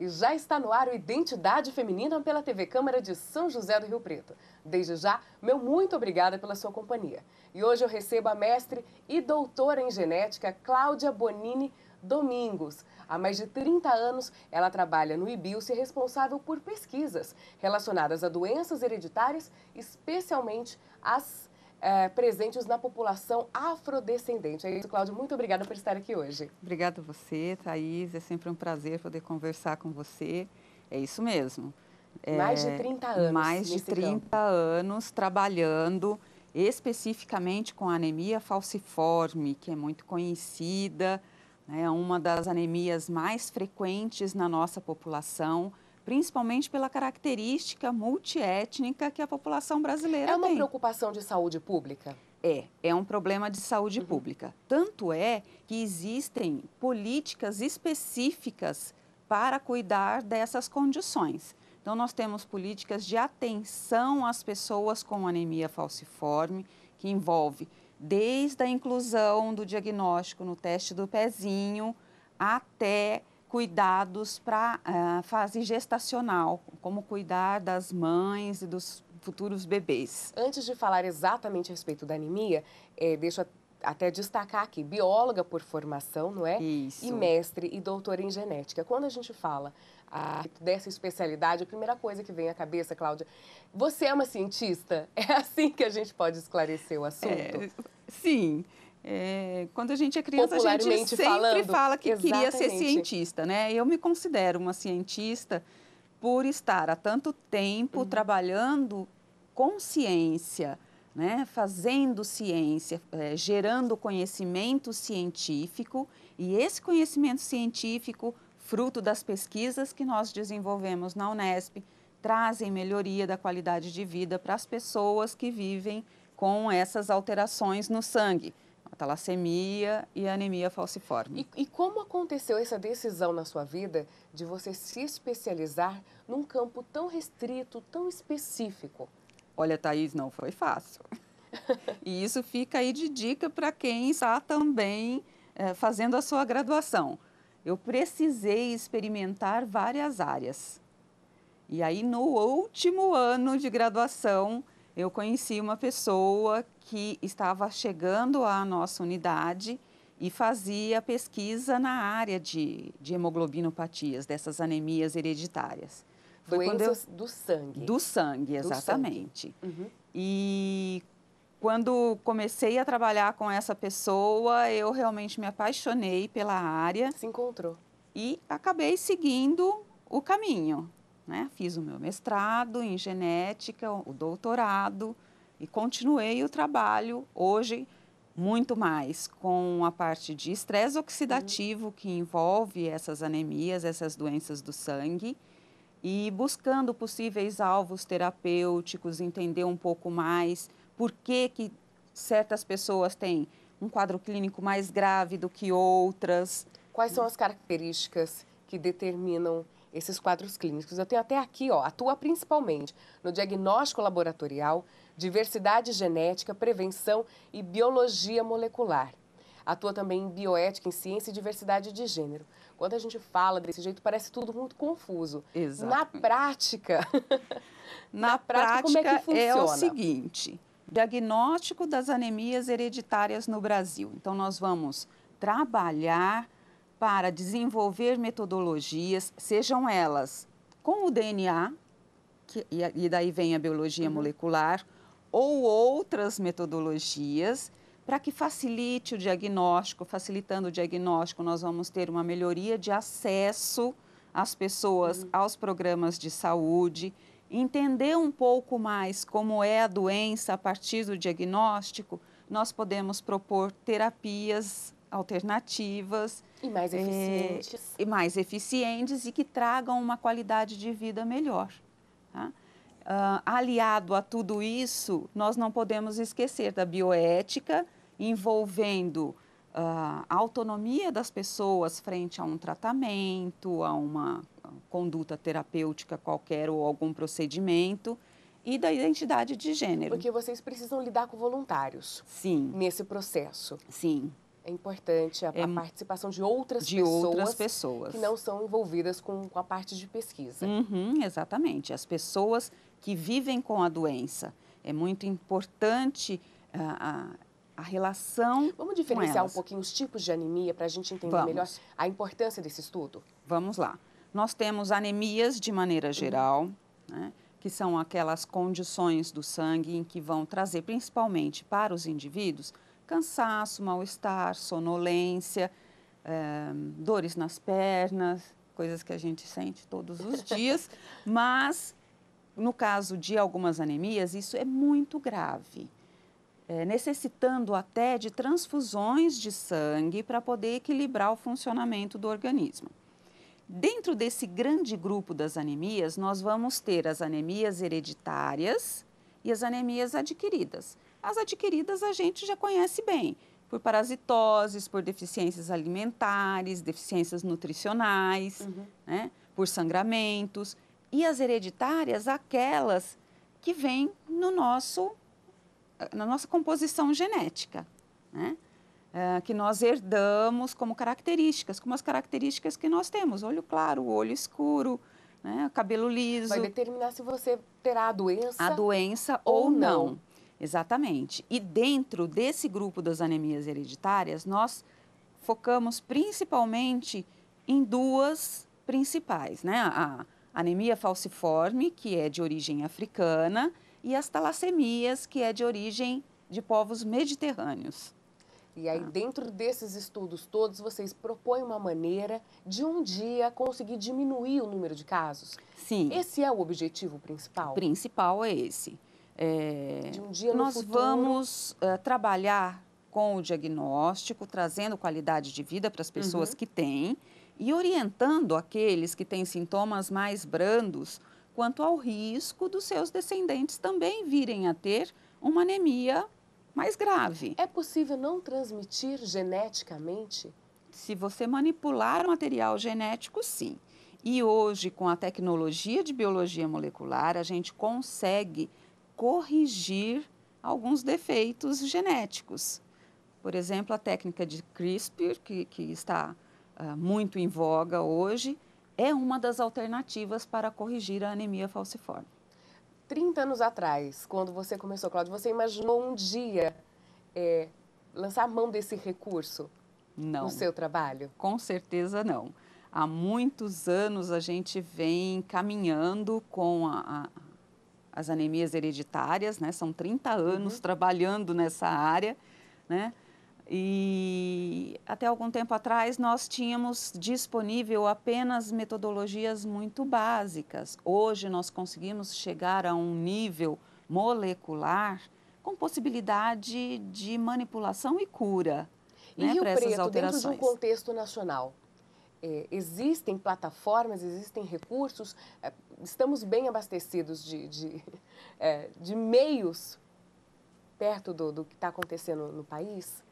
E já está no ar o Identidade Feminina pela TV Câmara de São José do Rio Preto. Desde já, meu muito obrigada pela sua companhia. E hoje eu recebo a mestre e doutora em genética Cláudia Bonini Domingos. Há mais de 30 anos, ela trabalha no IBILSE, responsável por pesquisas relacionadas a doenças hereditárias, especialmente as presentes na população afrodescendente. É isso, Cláudia, muito obrigada por estar aqui hoje. Obrigada a você, Thaís, é sempre um prazer poder conversar com você. É isso mesmo. Mais de 30 anos Mais de nesse 30 campo. anos trabalhando especificamente com a anemia falciforme, que é muito conhecida, é uma das anemias mais frequentes na nossa população, principalmente pela característica multiétnica que a população brasileira É uma tem. preocupação de saúde pública? É um problema de saúde pública. Tanto é que existem políticas específicas para cuidar dessas condições. Então, nós temos políticas de atenção às pessoas com anemia falciforme, que envolve desde a inclusão do diagnóstico no teste do pezinho até cuidados para a fase gestacional, como cuidar das mães e dos futuros bebês. Antes de falar exatamente a respeito da anemia, deixa eu até destacar aqui, bióloga por formação, não é? Isso. E mestre e doutora em genética. Quando a gente fala dessa especialidade, a primeira coisa que vem à cabeça, Cláudia, você é uma cientista? É assim que a gente pode esclarecer o assunto? Sim. Quando a gente é criança, a gente sempre fala que queria ser cientista, né? Eu me considero uma cientista por estar há tanto tempo trabalhando com ciência, né? Fazendo ciência, gerando conhecimento científico, e esse conhecimento científico, fruto das pesquisas que nós desenvolvemos na Unesp, trazem melhoria da qualidade de vida para as pessoas que vivem com essas alterações no sangue, a talassemia e a anemia falciforme. E como aconteceu essa decisão na sua vida de você se especializar num campo tão restrito, tão específico? Olha, Thaís, não foi fácil. E isso fica aí de dica para quem está também fazendo a sua graduação. Eu precisei experimentar várias áreas. E aí, no último ano de graduação, eu conheci uma pessoa que estava chegando à nossa unidade e fazia pesquisa na área de hemoglobinopatias, dessas anemias hereditárias. Doenças do sangue. Do sangue, exatamente. Do sangue. E quando comecei a trabalhar com essa pessoa, eu realmente me apaixonei pela área. Se encontrou. E acabei seguindo o caminho, né? Fiz o meu mestrado em genética, o doutorado e continuei o trabalho hoje muito mais com a parte de estresse oxidativo que envolve essas anemias, essas doenças do sangue, e buscando possíveis alvos terapêuticos, entender um pouco mais por que certas pessoas têm um quadro clínico mais grave do que outras. Quais são as características que determinam esses quadros clínicos? Eu tenho até aqui, ó, atua principalmente no diagnóstico laboratorial, diversidade genética, prevenção e biologia molecular. Atua também em bioética, em ciência e diversidade de gênero. Quando a gente fala desse jeito, parece tudo muito confuso. Exato. Na prática, na prática, como é que funciona? É o seguinte, diagnóstico das anemias hereditárias no Brasil. Então, nós vamos trabalhar para desenvolver metodologias, sejam elas com o DNA, e daí vem a biologia molecular, ou outras metodologias, para que facilite o diagnóstico. Facilitando o diagnóstico, nós vamos ter uma melhoria de acesso às pessoas aos programas de saúde, entender um pouco mais como é a doença a partir do diagnóstico, nós podemos propor terapias alternativas. E mais eficientes. E mais eficientes e que tragam uma qualidade de vida melhor. Tá? Aliado a tudo isso, nós não podemos esquecer da bioética, envolvendo a autonomia das pessoas frente a um tratamento, a uma conduta terapêutica qualquer ou algum procedimento, e da identidade de gênero. Porque vocês precisam lidar com voluntários. Sim. Nesse processo. Sim. É importante a participação de outras pessoas que não são envolvidas com a parte de pesquisa. Exatamente. As pessoas que vivem com a doença. É muito importante a relação. Vamos diferenciar um pouquinho os tipos de anemia para a gente entender melhor a importância desse estudo? Vamos lá. Nós temos anemias de maneira geral, né, que são aquelas condições do sangue em que vão trazer principalmente para os indivíduos cansaço, mal-estar, sonolência, dores nas pernas, coisas que a gente sente todos os dias, mas no caso de algumas anemias isso é muito grave, necessitando até de transfusões de sangue para poder equilibrar o funcionamento do organismo. Dentro desse grande grupo das anemias, nós vamos ter as anemias hereditárias e as anemias adquiridas. As adquiridas a gente já conhece bem, por parasitoses, por deficiências alimentares, deficiências nutricionais, né, por sangramentos. E as hereditárias, aquelas que vêm na nossa composição genética, né? Que nós herdamos como as características que nós temos, olho claro, olho escuro, né, cabelo liso. Vai determinar se você terá a doença ou não. Exatamente. E dentro desse grupo das anemias hereditárias, nós focamos principalmente em duas principais, né? A anemia falciforme, que é de origem africana, e as talassemias, que é de origem de povos mediterrâneos. E aí, dentro desses estudos todos, vocês propõem uma maneira de um dia conseguir diminuir o número de casos? Sim. Esse é o objetivo principal? O principal é esse. De um dia nós vamos trabalhar com o diagnóstico, trazendo qualidade de vida para as pessoas que têm e orientando aqueles que têm sintomas mais brandos quanto ao risco dos seus descendentes também virem a ter uma anemia mais grave. É possível não transmitir geneticamente? Se você manipular o material genético, sim. E hoje, com a tecnologia de biologia molecular, a gente consegue corrigir alguns defeitos genéticos. Por exemplo, a técnica de CRISPR, que está muito em voga hoje, é uma das alternativas para corrigir a anemia falciforme. 30 anos atrás, quando você começou, Cláudia, você imaginou um dia lançar mão desse recurso no seu trabalho? Com certeza não. Há muitos anos a gente vem caminhando com as anemias hereditárias, né? São 30 anos trabalhando nessa área, né? E até algum tempo atrás nós tínhamos disponível apenas metodologias muito básicas. Hoje nós conseguimos chegar a um nível molecular com possibilidade de manipulação e cura, né, para essas alterações. Dentro de um contexto nacional, existem plataformas, existem recursos, estamos bem abastecidos de meios perto do que está acontecendo no país?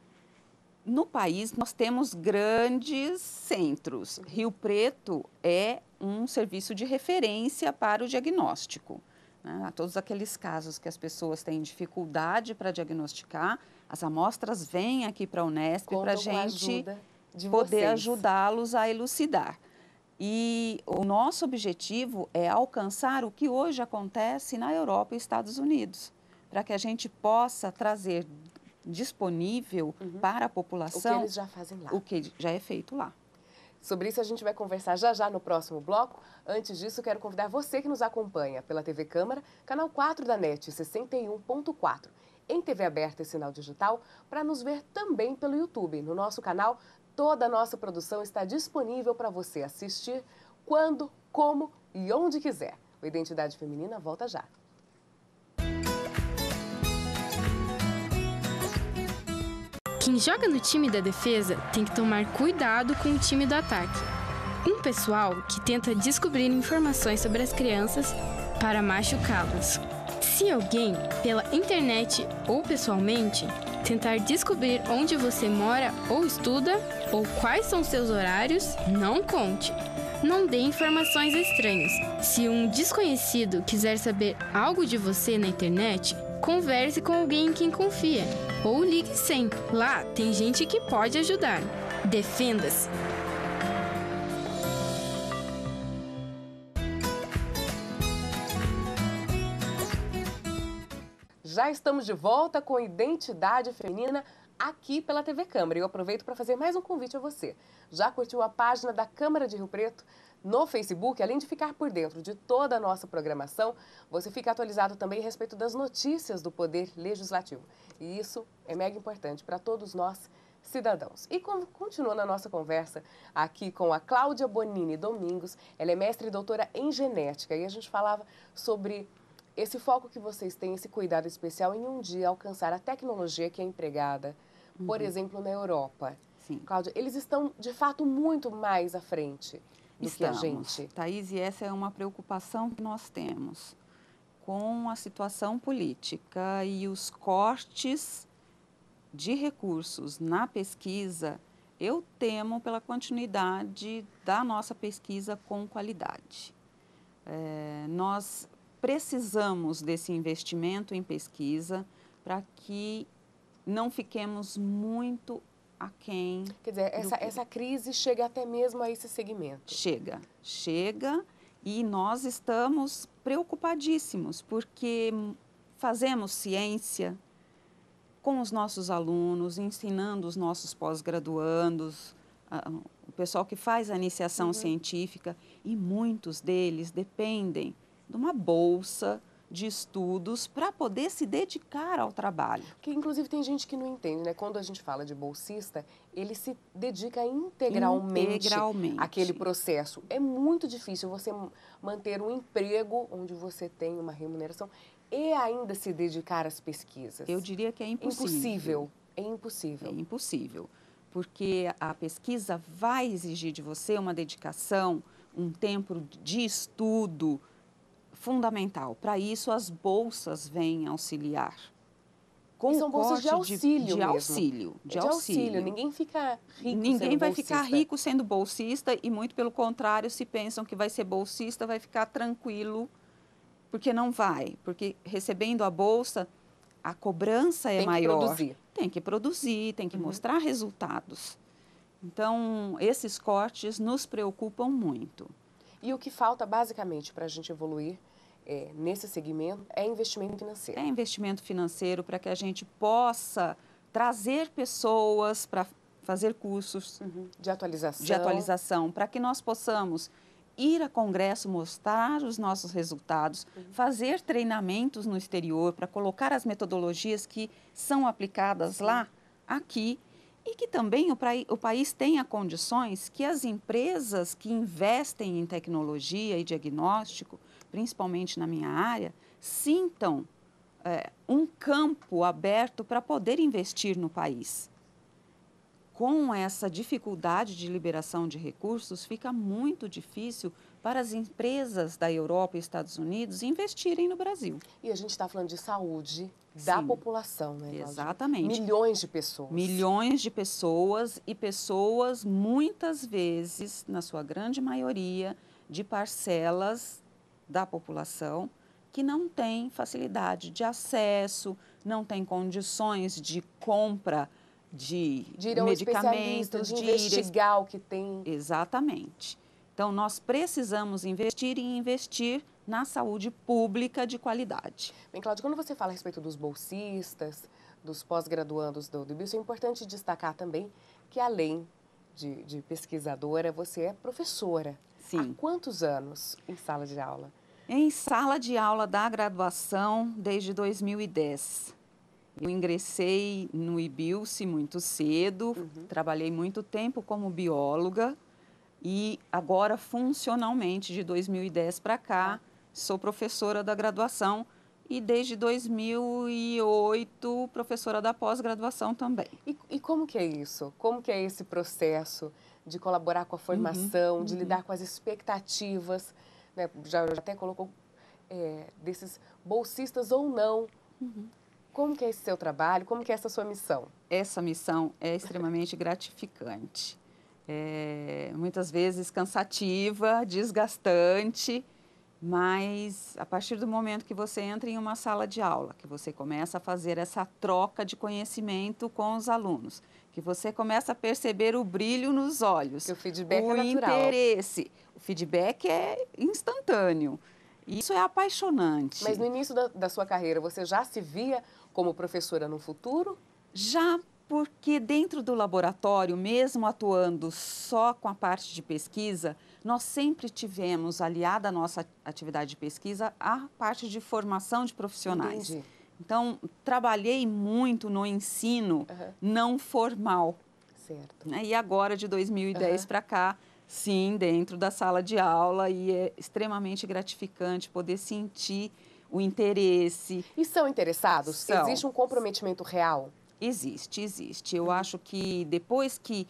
No país, nós temos grandes centros. Rio Preto é um serviço de referência para o diagnóstico, né? Todos aqueles casos que as pessoas têm dificuldade para diagnosticar, as amostras vêm aqui para a Unesp para a gente poder ajudá-los a elucidar. E o nosso objetivo é alcançar o que hoje acontece na Europa e Estados Unidos, para que a gente possa trazer disponível para a população o que eles já fazem lá. O que já é feito lá. Sobre isso a gente vai conversar já no próximo bloco. Antes disso, quero convidar você que nos acompanha pela TV Câmara, canal 4 da NET 61.4, em TV aberta e sinal digital, para nos ver também pelo YouTube. No nosso canal, toda a nossa produção está disponível para você assistir quando, como e onde quiser. O Identidade Feminina volta já. Quem joga no time da defesa tem que tomar cuidado com o time do ataque. Um pessoal que tenta descobrir informações sobre as crianças para machucá-las. Se alguém, pela internet ou pessoalmente, tentar descobrir onde você mora ou estuda, ou quais são seus horários, não conte. Não dê informações a estranhos. Se um desconhecido quiser saber algo de você na internet, converse com alguém em quem confia. Ou ligue 100. Lá tem gente que pode ajudar. Defenda-se. Já estamos de volta com Identidade Feminina aqui pela TV Câmara. E eu aproveito para fazer mais um convite a você. Já curtiu a página da Câmara de Rio Preto no Facebook? Além de ficar por dentro de toda a nossa programação, você fica atualizado também a respeito das notícias do Poder Legislativo. E isso é mega importante para todos nós, cidadãos. E continuando a nossa conversa aqui com a Cláudia Bonini Domingos, ela é mestre e doutora em genética. E a gente falava sobre esse foco que vocês têm, esse cuidado especial em um dia alcançar a tecnologia que é empregada, por exemplo, na Europa. Sim. Cláudia, eles estão, de fato, muito mais à frente do que a gente. Thaís, e essa é uma preocupação que nós temos com a situação política e os cortes de recursos na pesquisa. Eu temo pela continuidade da nossa pesquisa com qualidade. Nós precisamos desse investimento em pesquisa para que não fiquemos muito aquém. Quer dizer, essa crise chega até mesmo a esse segmento. Chega e nós estamos preocupadíssimos porque fazemos ciência com os nossos alunos, ensinando os nossos pós-graduandos, o pessoal que faz a iniciação científica, e muitos deles dependem de uma bolsa de estudos para poder se dedicar ao trabalho. Que inclusive tem gente que não entende, né? Quando a gente fala de bolsista, ele se dedica integralmente àquele processo. É muito difícil você manter um emprego onde você tem uma remuneração e ainda se dedicar às pesquisas. Eu diria que é impossível. É impossível. É impossível, porque a pesquisa vai exigir de você uma dedicação, um tempo de estudo fundamental. Para isso, as bolsas vêm auxiliar. E são bolsas de auxílio de auxílio. Ninguém fica rico Ninguém vai ficar rico sendo bolsista e, muito pelo contrário, se pensam que vai ser bolsista, vai ficar tranquilo, porque não vai. Porque recebendo a bolsa, a cobrança é maior. Tem que produzir, tem que mostrar resultados. Então, esses cortes nos preocupam muito. E o que falta, basicamente, para a gente evoluir nesse segmento é investimento financeiro. É investimento financeiro para que a gente possa trazer pessoas para fazer cursos de atualização, para que nós possamos ir a congresso, mostrar os nossos resultados, fazer treinamentos no exterior para colocar as metodologias que são aplicadas lá, aqui, e que também o país tenha condições que as empresas que investem em tecnologia e diagnóstico, principalmente na minha área, sintam um campo aberto para poder investir no país. Com essa dificuldade de liberação de recursos, fica muito difícil para as empresas da Europa e Estados Unidos investirem no Brasil. E a gente está falando de saúde da população, né, Cláudia? Exatamente. Milhões de pessoas. Milhões de pessoas e pessoas, muitas vezes, na sua grande maioria, de parcelas da população que não têm facilidade de acesso, não têm condições de compra de medicamentos, de investigar o que tem. Exatamente. Então, nós precisamos investir na saúde pública de qualidade. Bem, Cláudia, quando você fala a respeito dos bolsistas, dos pós-graduandos do BILSO, é importante destacar também que, além de pesquisadora, você é professora. Sim. Há quantos anos em sala de aula? Em sala de aula da graduação desde 2010. Eu ingressei no IBILSE muito cedo, trabalhei muito tempo como bióloga e agora, funcionalmente, de 2010 para cá, sou professora da graduação e desde 2008, professora da pós-graduação também. E como que é isso? Como que é esse processo de colaborar com a formação, de lidar com as expectativas, né? Já até colocou desses bolsistas ou não. Como que é esse seu trabalho? Como que é essa sua missão? Essa missão é extremamente gratificante. muitas vezes cansativa, desgastante, mas a partir do momento que você entra em uma sala de aula, que você começa a fazer essa troca de conhecimento com os alunos, que você começa a perceber o brilho nos olhos, que o feedback o é natural. interesse, o feedback é instantâneo. Isso é apaixonante. Mas no início da sua carreira, você já se via como professora no futuro? Já, porque dentro do laboratório, mesmo atuando só com a parte de pesquisa, nós sempre tivemos, aliada à nossa atividade de pesquisa, a parte de formação de profissionais. Entendi. Então, trabalhei muito no ensino não formal. Certo. E agora, de 2010 para cá, sim, dentro da sala de aula, e é extremamente gratificante poder sentir o interesse. E são interessados? São. Existe um comprometimento real? Existe. Eu acho que depois que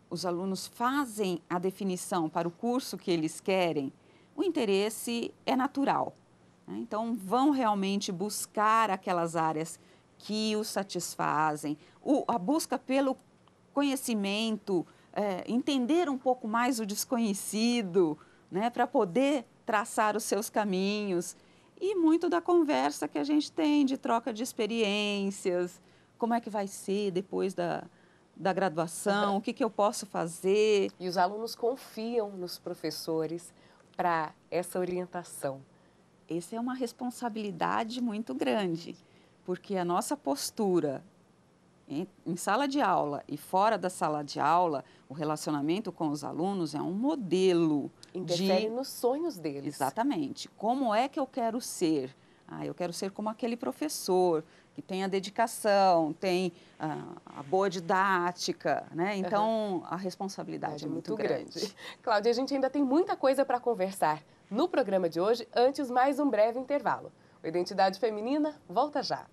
os alunos fazem a definição para o curso que eles querem, o interesse é natural. Então, vão realmente buscar aquelas áreas que os satisfazem, a busca pelo conhecimento, entender um pouco mais o desconhecido, né, para poder traçar os seus caminhos. E muito da conversa que a gente tem, de troca de experiências, como é que vai ser depois da graduação, o que eu posso fazer. E os alunos confiam nos professores para essa orientação. Essa é uma responsabilidade muito grande, porque a nossa postura em sala de aula e fora da sala de aula, o relacionamento com os alunos é um modelo. Interfere nos sonhos deles. Exatamente. Como é que eu quero ser? Eu quero ser como aquele professor que tem a dedicação, tem a boa didática, né? Então, a responsabilidade é muito grande. Cláudia, a gente ainda tem muita coisa para conversar no programa de hoje, antes mais um breve intervalo. O Identidade Feminina volta já.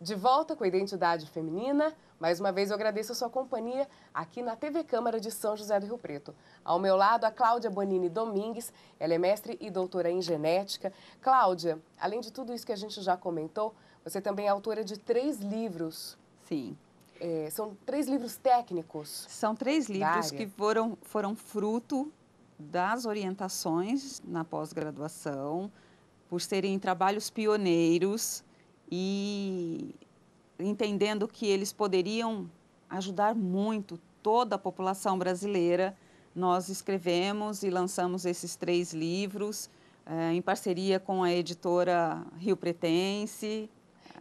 De volta com a Identidade Feminina, mais uma vez eu agradeço a sua companhia aqui na TV Câmara de São José do Rio Preto. Ao meu lado, a Cláudia Bonini Domingues, ela é mestre e doutora em genética. Cláudia, além de tudo isso que a gente já comentou, você também é autora de 3 livros. Sim. São 3 livros técnicos? São 3 livros que foram fruto das orientações na pós-graduação, por serem trabalhos pioneiros, e entendendo que eles poderiam ajudar muito toda a população brasileira, nós escrevemos e lançamos esses 3 livros em parceria com a editora Rio Pretense.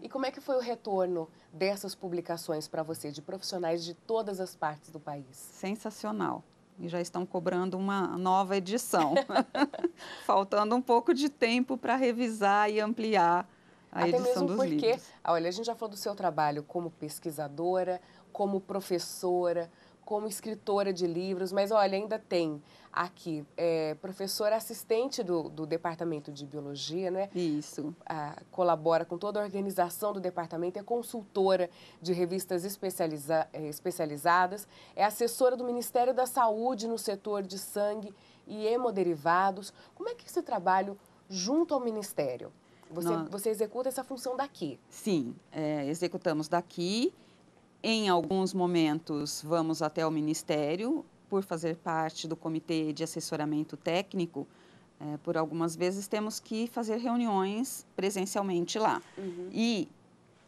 E como é que foi o retorno dessas publicações para você, de profissionais de todas as partes do país? Sensacional. E já estão cobrando uma nova edição. Faltando um pouco de tempo para revisar e ampliar a edição dos livros. Até mesmo porque, olha, a gente já falou do seu trabalho como pesquisadora, como professora, como escritora de livros, mas olha, ainda tem aqui professora assistente do Departamento de Biologia, né? Isso. Colabora com toda a organização do departamento, é consultora de revistas especializadas, é assessora do Ministério da Saúde no setor de sangue e hemoderivados. Como é que é esse trabalho junto ao Ministério? Você executa essa função daqui? Sim, executamos daqui. Em alguns momentos, vamos até o Ministério, por fazer parte do Comitê de Assessoramento Técnico. Por algumas vezes, temos que fazer reuniões presencialmente lá. Uhum. E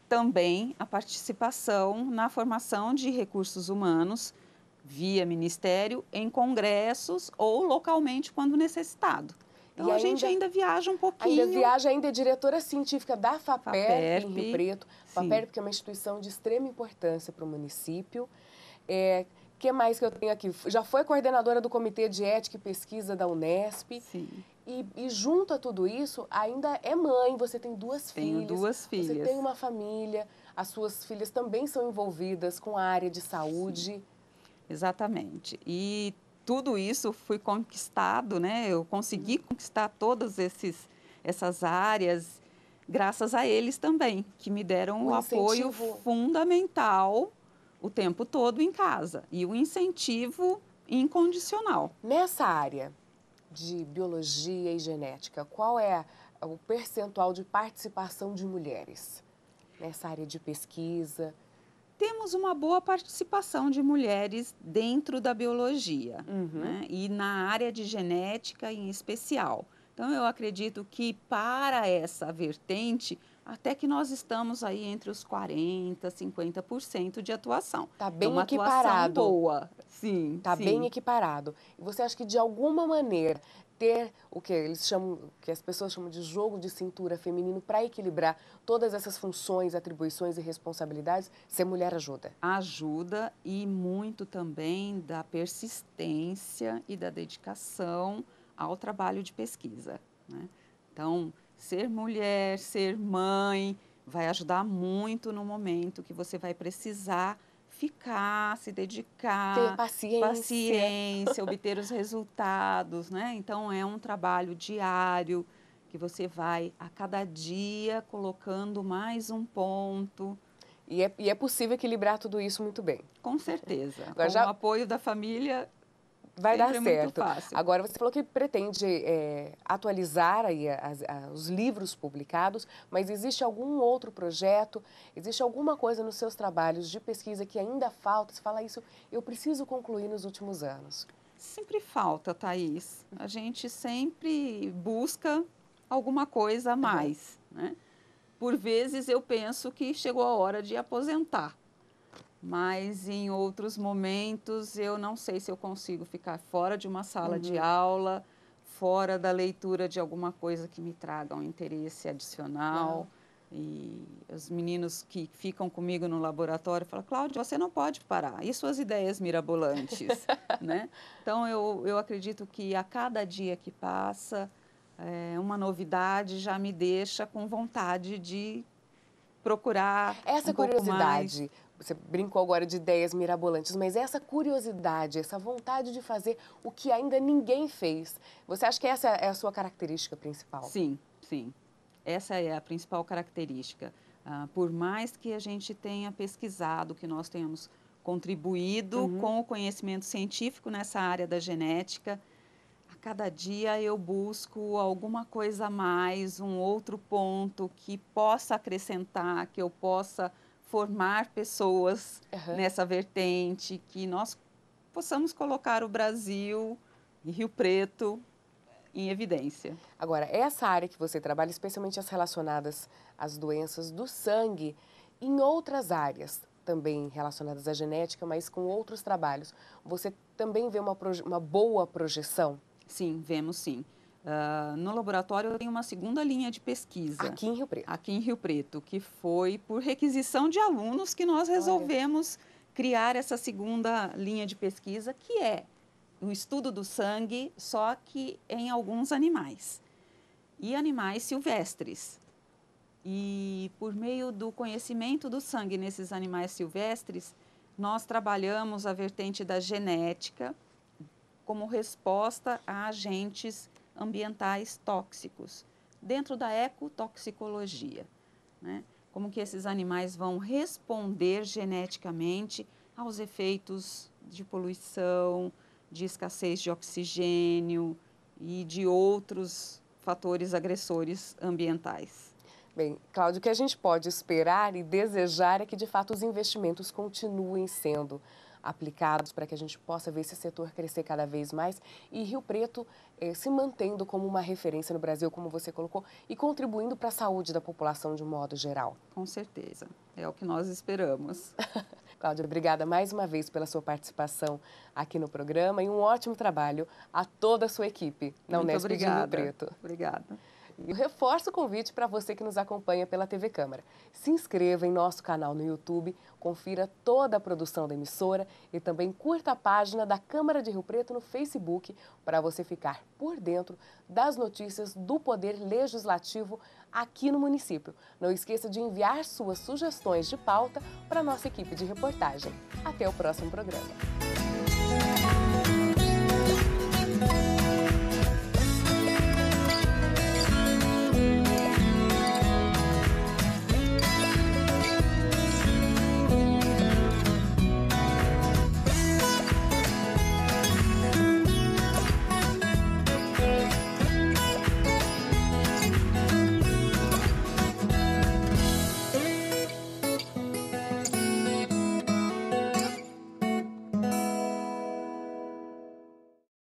também a participação na formação de recursos humanos, via Ministério, em congressos ou localmente, quando necessitado. Então, a gente ainda viaja um pouquinho. Ainda é diretora científica da FAPERP, em Rio Preto. FAPERP, que é uma instituição de extrema importância para o município. Que mais que eu tenho aqui? Já foi coordenadora do Comitê de Ética e Pesquisa da Unesp. Sim. E junto a tudo isso, ainda é mãe, você tem duas filhas. Tenho duas filhas. Você tem uma família, as suas filhas também são envolvidas com a área de saúde. Sim. Exatamente. E tudo isso foi conquistado, né? Eu consegui conquistar todas essas áreas graças a eles também, que me deram o apoio fundamental o tempo todo em casa e o incentivo incondicional. Nessa área de biologia e genética, qual é o percentual de participação de mulheres nessa área de pesquisa? Temos uma boa participação de mulheres dentro da biologia, né? E na área de genética em especial. Então, eu acredito que para essa vertente, até que nós estamos aí entre os 40%, 50% de atuação. Está bem uma equiparado. Atuação boa, sim. Está bem equiparado. E você acha que, de alguma maneira, ter o que eles chamam, que as pessoas chamam de jogo de cintura feminino para equilibrar todas essas funções, atribuições e responsabilidades, ser mulher ajuda? Ajuda, e muito também da persistência e da dedicação ao trabalho de pesquisa, né? Então, ser mulher, ser mãe, vai ajudar muito no momento que você vai precisar ficar, se dedicar, ter paciência, obter os resultados, né? Então, é um trabalho diário que você vai, a cada dia, colocando mais um ponto. E é possível equilibrar tudo isso muito bem. Com certeza. Agora, com o apoio da família, vai dar certo. Muito fácil. Agora, você falou que pretende atualizar aí os livros publicados, mas existe algum outro projeto, existe alguma coisa nos seus trabalhos de pesquisa que ainda falta? Você fala isso, eu preciso concluir nos últimos anos. Sempre falta, Thaís. A gente sempre busca alguma coisa a mais, né? Por vezes eu penso que chegou a hora de aposentar. Mas em outros momentos eu não sei se eu consigo ficar fora de uma sala de aula, fora da leitura de alguma coisa que me traga um interesse adicional. E os meninos que ficam comigo no laboratório falam: Cláudia, você não pode parar. E suas ideias mirabolantes, né? Então, eu acredito que a cada dia que passa, uma novidade já me deixa com vontade de procurar essa curiosidade. Você brincou agora de ideias mirabolantes, mas essa curiosidade, essa vontade de fazer o que ainda ninguém fez, você acha que essa é a sua característica principal? Sim, sim. Essa é a principal característica. Por mais que a gente tenha pesquisado, que nós tenhamos contribuído com o conhecimento científico nessa área da genética, a cada dia eu busco alguma coisa a mais, um outro ponto que possa acrescentar, que eu possa formar pessoas nessa vertente, que nós possamos colocar o Brasil e Rio Preto em evidência. Agora, essa área que você trabalha, especialmente as relacionadas às doenças do sangue, em outras áreas também relacionadas à genética, mas com outros trabalhos, você também vê uma boa projeção? Sim, vemos sim. No laboratório eu tenho uma segunda linha de pesquisa. Aqui em Rio Preto? Aqui em Rio Preto, que foi por requisição de alunos que nós resolvemos criar essa segunda linha de pesquisa, que é o estudo do sangue, só que em alguns animais. E animais silvestres. E por meio do conhecimento do sangue nesses animais silvestres, nós trabalhamos a vertente da genética como resposta a agentes ambientais tóxicos, dentro da ecotoxicologia, né? Como que esses animais vão responder geneticamente aos efeitos de poluição, de escassez de oxigênio e de outros fatores agressores ambientais. Bem, Cláudia, o que a gente pode esperar e desejar é que, de fato, os investimentos continuem sendo aplicados para que a gente possa ver esse setor crescer cada vez mais e Rio Preto se mantendo como uma referência no Brasil, como você colocou, e contribuindo para a saúde da população de um modo geral. Com certeza, é o que nós esperamos. Cláudia, obrigada mais uma vez pela sua participação aqui no programa e um ótimo trabalho a toda a sua equipe na Unesp de Rio Preto. Obrigada. E eu reforço o convite para você que nos acompanha pela TV Câmara. Se inscreva em nosso canal no YouTube, confira toda a produção da emissora e também curta a página da Câmara de Rio Preto no Facebook para você ficar por dentro das notícias do Poder Legislativo aqui no município. Não esqueça de enviar suas sugestões de pauta para a nossa equipe de reportagem. Até o próximo programa.